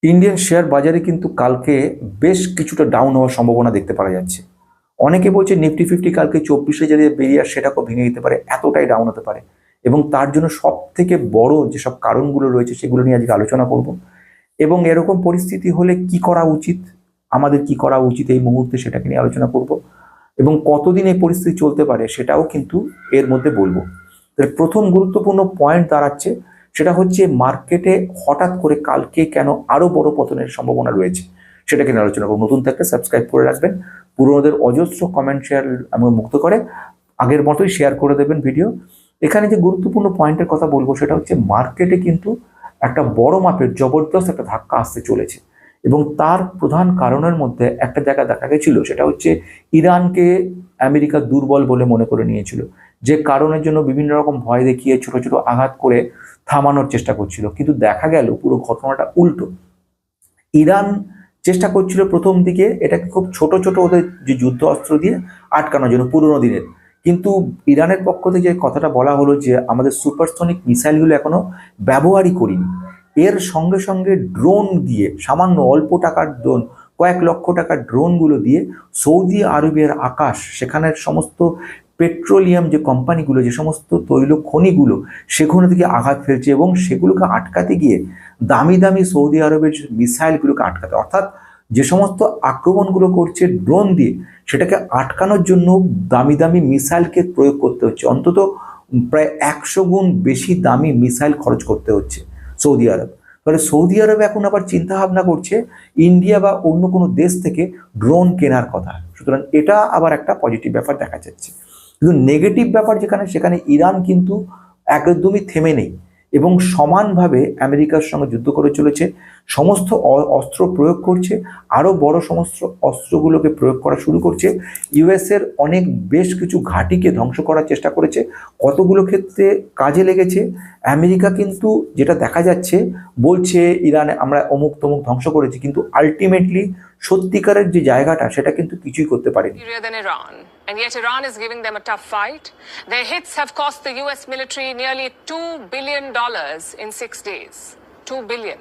Indian share বাজারে কিন্তু কালকে বেশ কিছুটা ডাউন হওয়ার সম্ভাবনা দেখতে পাওয়া যাচ্ছে। অনেকে বলছে নিফটি ফিফটি কালকে 24,000 বেরিয়ে আর সেটাকেও ভেঙে দিতে পারে, এতটাই ডাউন হতে পারে। এবং তার জন্য সব থেকে বড় যেসব কারণগুলো রয়েছে সেগুলো নিয়ে আজকে আলোচনা করব। এবং এরকম পরিস্থিতি হলে কি করা উচিত, আমাদের কি করা উচিত এই মুহূর্তে, সেটাকে নিয়ে আলোচনা করব। এবং কতদিন এই পরিস্থিতি চলতে পারে সেটাও কিন্তু এর মধ্যে বলবো। তাহলে প্রথম গুরুত্বপূর্ণ পয়েন্ট দাঁড়াচ্ছে, সেটা হচ্ছে মার্কেটে হঠাৎ করে কালকে কেন আরো বড় পতনের সম্ভাবনা রয়েছে সেটাকে নিয়ে আলোচনা করব। নতুন থাকলে সাবস্ক্রাইব করে রাখবেন, পুরোনোদের অজস্র কমেন্ট শেয়ার আমরা মুক্ত করে আগের মতোই শেয়ার করে দেবেন ভিডিও। এখানে যে গুরুত্বপূর্ণ পয়েন্টের কথা বলবো সেটা হচ্ছে মার্কেটে কিন্তু একটা বড় মাপের জবরদস্ত একটা ধাক্কা আসতে চলেছে। এবং তার প্রধান কারণের মধ্যে একটা জায়গা দেখা গেছিল, সেটা হচ্ছে ইরানকে আমেরিকা দুর্বল বলে মনে করে নিয়েছিল, যে কারণের জন্য বিভিন্ন রকম ভয় দেখিয়ে ছোট ছোট আঘাত করে থামানোর চেষ্টা করছিল। কিন্তু দেখা গেল পুরো ঘটনাটা উল্টো। ইরান চেষ্টা করছিল প্রথম দিকে এটাকে খুব ছোট ছোট ওদের যে যুদ্ধ অস্ত্র দিয়ে আটকানোর জন্য পুরোনো দিনের। কিন্তু ইরানের পক্ষ থেকে যে কথাটা বলা হলো যে আমাদের সুপারসনিক মিসাইলগুলো এখনো ব্যবহারই করিনি, এর সঙ্গে সঙ্গে ড্রোন দিয়ে, সামান্য অল্প টাকার ড্রোন, কয়েক লক্ষ টাকার ড্রোনগুলো দিয়ে সৌদি আরবের আকাশ, সেখানের সমস্ত পেট্রোলিয়াম যে কোম্পানিগুলো, যে সমস্ত তৈল খনিগুলো, সেখানে থেকে আঘাত ফেলছে এবং সেগুলোকে আটকাতে গিয়ে দামি দামি সৌদি আরবের মিসাইলগুলোকে আটকাতে, অর্থাৎ যে সমস্ত আক্রমণগুলো করছে ড্রোন দিয়ে, সেটাকে আটকানোর জন্য দামি দামি মিসাইলকে প্রয়োগ করতে হচ্ছে। অন্তত প্রায় 100 গুণ বেশি দামি মিসাইল খরচ করতে হচ্ছে সৌদি আরব। ফলে সৌদি আরব এখন আবার চিন্তা ভাবনা করছে ইন্ডিয়া বা অন্য কোনো দেশ থেকে ড্রোন কেনার কথা। সুতরাং এটা আবার একটা পজিটিভ ব্যাপার দেখা যাচ্ছে। কিন্তু নেগেটিভ ব্যাপার যেখানে, সেখানে ইরান কিন্তু একদমই থেমে নেই এবং সমানভাবে আমেরিকার সঙ্গে যুদ্ধ করে চলেছে, সমস্ত অস্ত্র প্রয়োগ করছে, আরও বড় সমস্ত অস্ত্রগুলোকে প্রয়োগ করা শুরু করছে। ইউএসের অনেক বেশ কিছু ঘাঁটিকে ধ্বংস করার চেষ্টা করেছে, কতগুলো ক্ষেত্রে কাজে লেগেছে। আমেরিকা কিন্তু যেটা দেখা যাচ্ছে বলছে ইরানে আমরা অমুক তমুক ধ্বংস করেছি, কিন্তু আলটিমেটলি সত্যিকারের যে জায়গাটা সেটা কিন্তু কিছুই করতে পারেনি। And yet Iran is giving them a tough fight. Their hits have cost the US military nearly $2 billion in 6 days. 2 billion.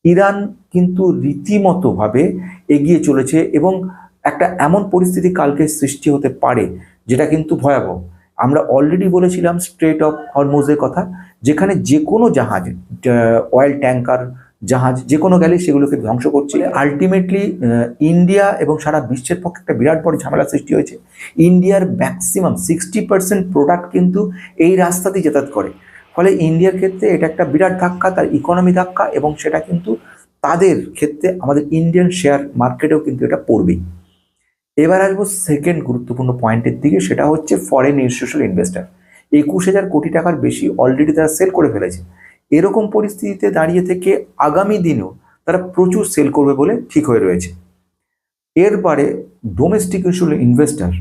Iran কিন্তু রীতিমতো ভাবে এগিয়ে চলেছে এবং একটা এমন পরিস্থিতি কালকে সৃষ্টি হতে পারে যেটা কিন্তু ভয়াবহ। আমরা অলরেডি বলেছিলাম স্ট্রেট অফ হরমুজের কথা, যেখানে যে কোনো জাহাজ, অয়েল ট্যাঙ্কার জাহাজ যে কোনো গেলে সেগুলোকে ধ্বংস করছে। আলটিমেটলি ইন্ডিয়া এবং সারা বিশ্বের পক্ষে একটা বিরাট বড় ঝামেলা সৃষ্টি হয়েছে। ইন্ডিয়ার ম্যাক্সিমাম 60% প্রোডাক্ট কিন্তু এই রাস্তাতেই যাতায়াত করে। ফলে ইন্ডিয়ার ক্ষেত্রে এটা একটা বিরাট ধাক্কা, তার ইকোনমি ধাক্কা, এবং সেটা কিন্তু তাদের ক্ষেত্রে আমাদের ইন্ডিয়ান শেয়ার মার্কেটেও কিন্তু এটা পড়বেই। এবার আসবো সেকেন্ড গুরুত্বপূর্ণ পয়েন্টের দিকে, সেটা হচ্ছে ফরেন ইনস্টিটিউশনাল ইনভেস্টার। 21,000 কোটি টাকার বেশি অলরেডি তারা সেল করে ফেলেছে। এরকম পরিস্থিতিতে দাঁড়িয়ে থেকে আগামী দিনেও তারা প্রচুর সেল করবে বলে ঠিক হয়ে রয়েছে। এরপরে ডোমেস্টিক ইনস্টিটিউশনাল ইনভেস্টার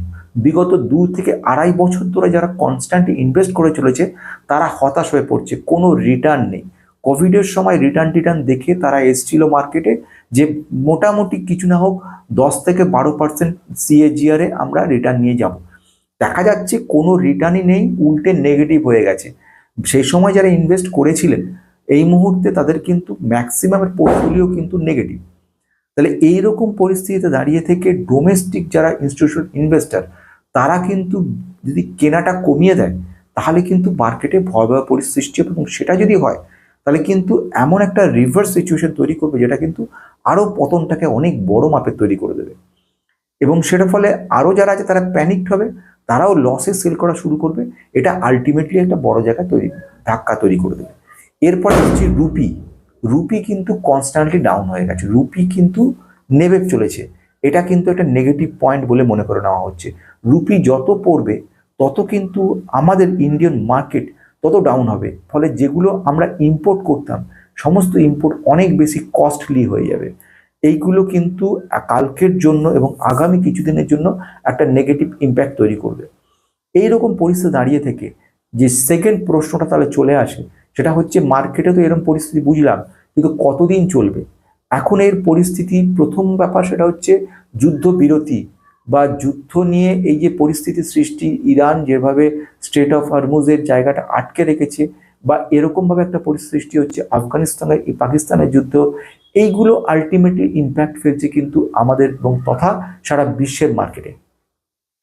বিগত 2 থেকে 2.5 বছর ধরে যারা কনস্ট্যান্টলি ইনভেস্ট করে চলেছে, তারা হতাশ হয়ে পড়ছে, কোনো রিটার্ন নেই। কোভিডের সময় রিটার্ন দেখে তারা এসছিল মার্কেটে যে মোটামুটি কিছু না হোক 10 থেকে 12% CAGR আমরা রিটার্ন নিয়ে যাব। দেখা যাচ্ছে কোনো রিটার্নই নেই, উল্টে নেগেটিভ হয়ে গেছে। সেই সময় যারা ইনভেস্ট করেছিলেন এই মুহূর্তে তাদের কিন্তু ম্যাক্সিমামের পোর্টফোলিও কিন্তু নেগেটিভ। তাহলে এইরকম পরিস্থিতিতে দাঁড়িয়ে থেকে ডোমেস্টিক যারা ইনস্টিটিউশনাল ইনভেস্টার, তারা কিন্তু যদি কেনাটা কমিয়ে দেয় তাহলে কিন্তু মার্কেটে ভয়াবহ পরিস্থিতি সৃষ্টি হবে, এবং সেটা যদি হয় তাহলে কিন্তু এমন একটা রিভার্স সিচুয়েশন তৈরি করবে যেটা কিন্তু আরও পতনটাকে অনেক বড় মাপের তৈরি করে দেবে। এবং সেটার ফলে আরও যারা আছে তারা প্যানিকড হবে, তারাও লসে সেল করা শুরু করবে। এটা আলটিমেটলি একটা বড় জায়গা ধাক্কা তৈরি করে দেবে। এরপরে হচ্ছে রুপি কিন্তু কনস্ট্যান্টলি ডাউন হয়ে গেছে, রুপি কিন্তু নেমে চলেছে। এটা কিন্তু একটা নেগেটিভ পয়েন্ট বলে মনে করে নেওয়া হচ্ছে। রুপি যত পড়বে তত কিন্তু আমাদের ইন্ডিয়ান মার্কেট তত ডাউন হবে। ফলে যেগুলো আমরা ইম্পোর্ট করতাম সমস্ত ইম্পোর্ট অনেক বেশি কস্টলি হয়ে যাবে। এইগুলো কিন্তু কালকের জন্য এবং আগামী কিছুদিনের জন্য একটা নেগেটিভ ইম্প্যাক্ট তৈরি করবে। এইরকম পরিস্থিতি দাঁড়িয়ে থেকে যে সেকেন্ড প্রশ্নটা তাহলে চলে আসে, সেটা হচ্ছে মার্কেটে তো এরকম পরিস্থিতি বুঝলাম, কিন্তু কতদিন চলবে এখন এর পরিস্থিতি? প্রথম ব্যাপার সেটা হচ্ছে যুদ্ধবিরতি বা যুদ্ধ নিয়ে এই যে পরিস্থিতি সৃষ্টি, ইরান যেভাবে স্ট্রেট অফ হরমুজের জায়গাটা আটকে রেখেছে, বা এরকমভাবে একটা পরিস্থিতি সৃষ্টি হচ্ছে, আফগানিস্তানের পাকিস্তানের যুদ্ধ, এইগুলো আলটিমেটলি ইম্প্যাক্ট ফেলছে কিন্তু আমাদের এবং তথা সারা বিশ্বের মার্কেটে।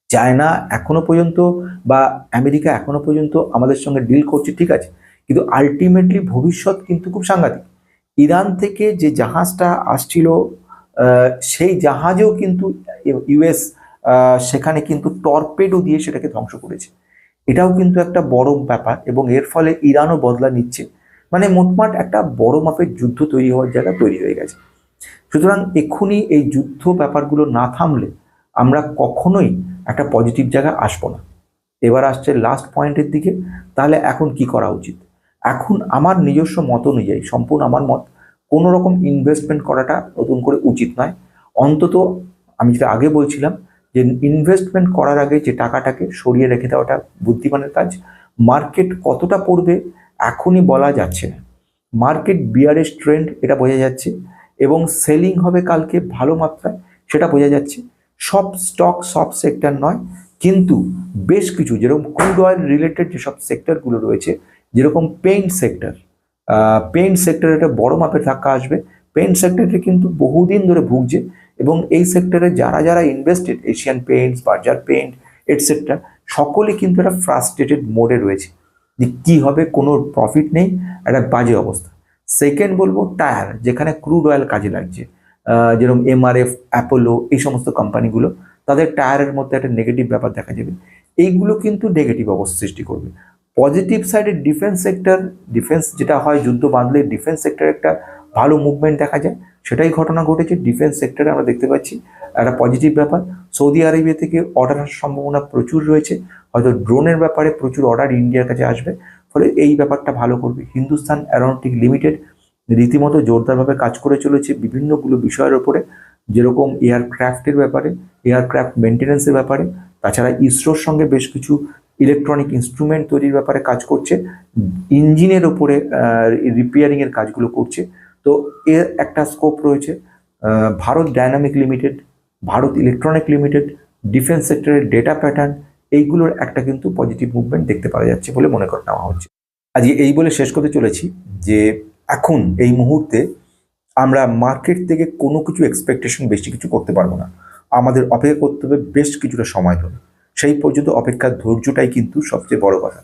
চায়না এখনো পর্যন্ত বা আমেরিকা এখনো পর্যন্ত আমাদের সঙ্গে ডিল করছে, ঠিক আছে, কিন্তু আলটিমেটলি ভবিষ্যৎ কিন্তু খুব সাংঘাতিক। ইরান থেকে যে জাহাজটা আসছিল সেই জাহাজেও কিন্তু ইউএস সেখানে কিন্তু টর্পেডো দিয়ে সেটাকে ধ্বংস করেছে। এটাও কিন্তু একটা বড় ব্যাপার এবং এর ফলে ইরানও বদলা নিচ্ছে। মানে মোটমাট একটা বড় মাপের যুদ্ধ তৈরি হওয়ার জায়গা তৈরি হয়ে গেছে। সুতরাং এক্ষুনি এই যুদ্ধ ব্যাপারগুলো না থামলে আমরা কখনোই একটা পজিটিভ জায়গায় আসবো না। এবার আসছে লাস্ট পয়েন্টের দিকে, তাহলে এখন কি করা উচিত? এখন আমার নিজস্ব মত অনুযায়ী, সম্পূর্ণ আমার মত, কোনো রকম ইনভেস্টমেন্ট করাটা নতুন করে উচিত নয়। অন্তত আমি যেটা আগে বলছিলাম যে ইনভেস্টমেন্ট করার আগে যে টাকাটাকে সরিয়ে রেখে দেওয়াটা বুদ্ধিমানের কাজ। মার্কেট কতটা পড়বে এখনই বলা যাচ্ছে না। মার্কেট বিয়ারের ট্রেন্ড এটা বোঝা যাচ্ছে এবং সেলিং হবে কালকে ভালো মাত্রায় সেটা বোঝা যাচ্ছে। সব স্টক সব সেক্টর নয়, কিন্তু বেশ কিছু যেরকম ক্রুড অয়েল রিলেটেড যেসব সেক্টরগুলো রয়েছে, যেরকম পেইন্ট সেক্টর একটা বড় মাপের ধাক্কা আসবে। পেইন্ট সেক্টরটা কিন্তু বহুদিন ধরে ভুগছে এবং এই সেক্টরে যারা যারা invested, Asian Paints, Berger paint etcetera, সকলে কিন্তু একটা ফ্রাস্ট্রেটেড মোডে রয়েছে যে কী হবে, কোনো প্রফিট নেই, একটা বাজে অবস্থা। সেকেন্ড বলবো টায়ার, যেখানে ক্রুড অয়েল কাজে লাগছে, যেরকম এমআরএফ, অ্যাপোলো, এই সমস্ত কোম্পানিগুলো, তাদের টায়ারের মধ্যে একটা নেগেটিভ ব্যাপার দেখা যাবে। এইগুলো কিন্তু নেগেটিভ অবস্থা সৃষ্টি করবে। পজিটিভ সাইডে ডিফেন্স সেক্টর, ডিফেন্স যেটা হয়, যুদ্ধ বাঁধলে ডিফেন্স সেক্টরে একটা ভালো মুভমেন্ট দেখা যায়, সেটাই ঘটনা ঘটেছে। ডিফেন্স সেক্টরে আমরা দেখতে পাচ্ছি একটা পজিটিভ ব্যাপার। সৌদি আরবিয়া থেকে অর্ডার আসার সম্ভাবনা প্রচুর রয়েছে, হয়তো ড্রোনের ব্যাপারে প্রচুর অর্ডার ইন্ডিয়ার কাছে আসবে, ফলে এই ব্যাপারটা ভালো করবে। হিন্দুস্তান অ্যারোনটিক লিমিটেড রীতিমতো জোরদারভাবে কাজ করে চলেছে বিভিন্নগুলো বিষয়ের ওপরে, যেরকম এয়ারক্রাফটের ব্যাপারে, এয়ারক্রাফট মেনটেন্যান্সের ব্যাপারে, তাছাড়া ইসরোর সঙ্গে বেশ কিছু ইলেকট্রনিক ইনস্ট্রুমেন্ট তৈরির ব্যাপারে কাজ করছে, ইঞ্জিনের ওপরে রিপেয়ারিংয়ের কাজগুলো করছে। তো এর একটা স্কোপ রয়েছে। Bharat dynamic limited, Bharat electronic limited, defence সেক্টরের ডেটা প্যাটার্ন, এইগুলোর একটা কিন্তু পজিটিভ মুভমেন্ট দেখতে পাওয়া যাচ্ছে বলে মনে করে নেওয়া হচ্ছে। আজকে এই বলে শেষ করতে চলেছি যে এখন এই মুহূর্তে আমরা মার্কেট থেকে কোনো কিছু এক্সপেকটেশন বেশি কিছু করতে পারবো না। আমাদের অপেক্ষা করতে হবে বেশ কিছুটা সময় ধরে। সেই পর্যন্ত অপেক্ষার ধৈর্যটাই কিন্তু সবচেয়ে বড় কথা।